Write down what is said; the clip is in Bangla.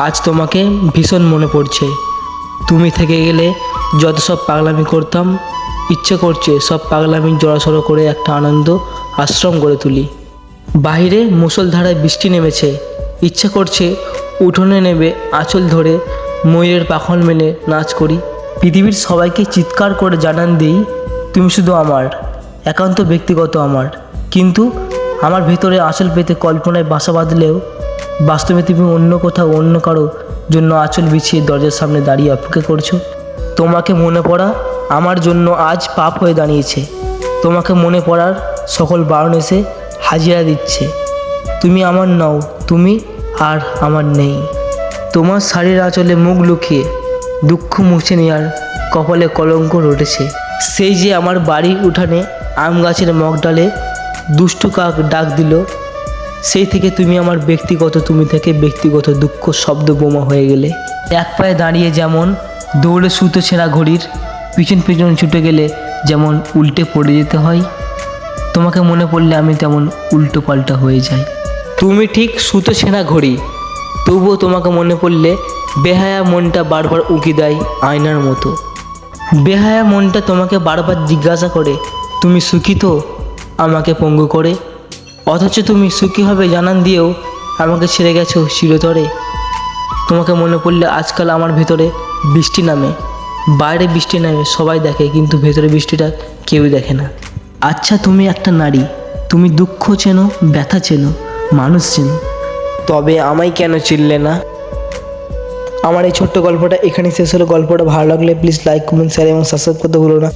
আজ তোমাকে ভীষণ মনে পড়ছে। তুমি থেকে গেলে যত সব পাগলামি করতাম, ইচ্ছে করছে সব পাগলামি জড়াসড়ো করে একটা আনন্দ আশ্রম গড়ে তুলি। বাইরে মুষলধারায় বৃষ্টি নেমেছে, ইচ্ছে করছে উঠোনে নেমে আঁচল ধরে ময়ূরের পাখন মেলে নাচ করি। পৃথিবীর সবাইকে চিৎকার করে জানান দিই, তুমি শুধু আমার, একান্ত ব্যক্তিগত আমার। কিন্তু আমার ভেতরে আঁচল পেতে কল্পনায় বাসা বাঁধলেও বাস্তবে তুমি অন্য কোথাও অন্য কারো জন্য আঁচল বিছিয়ে দরজার সামনে দাঁড়িয়ে অপেক্ষা করছো। তোমাকে মনে পড়া আমার জন্য আজ পাপ হয়ে দাঁড়িয়েছে। তোমাকে মনে পড়ার সকল বারণ এসে হাজিরা দিচ্ছে। তুমি আমার নও, তুমি আর আমার নেই। তোমার শাড়ির আঁচলে মুখ লুকিয়ে দুঃখ মুছে নেওয়ার কপালে কলঙ্ক রটেছে। সেই যে আমার বাড়ির উঠানে আম গাছের মগডালে দুষ্টু কাক ডাক দিল, সেই থেকে তুমি আমার ব্যক্তিগত তুমি থেকে ব্যক্তিগত দুঃখ শব্দ বোমা হয়ে গেলে। এক পায়ে দাঁড়িয়ে যেমন দৌড়ে সুতো ছেঁড়া ঘড়ির পিছন পিছন ছুটে গেলে যেমন উল্টে পড়ে যেতে হয়, তোমাকে মনে পড়লে আমি তেমন উল্টো পাল্টা হয়ে যাই। তুমি ঠিক সুতো ছেঁড়া ঘড়ি, তবুও তোমাকে মনে পড়লে বেহায়া মনটা বারবার উকি দেয় আয়নার মতো। বেহায়া মনটা তোমাকে বারবার জিজ্ঞাসা করে, তুমি সুখী তো, আমাকে পঙ্গু করে। অথচ তুমি সুখী হবে জানান দিয়েও আমাকে ছেড়ে গেছো চিরতরে। তোমাকে মনে পড়লে আজকাল আমার ভেতরে বৃষ্টি নামে। বাইরে বৃষ্টি নামে সবাই দেখে, কিন্তু ভেতরে বৃষ্টিটা কেউই দেখে না। আচ্ছা, তুমি একটা নারী, তুমি দুঃখ চেনো, ব্যথা চেনো, মানুষ চেনো, তবে আমায় কেন চিনলে না? আমার এই ছোট্ট গল্পটা এখানেই শেষ হলো। গল্পটা ভালো লাগলে প্লিজ লাইক, কমেন্ট, শেয়ার এবং সাবস্ক্রাইব করতে ভুলো না।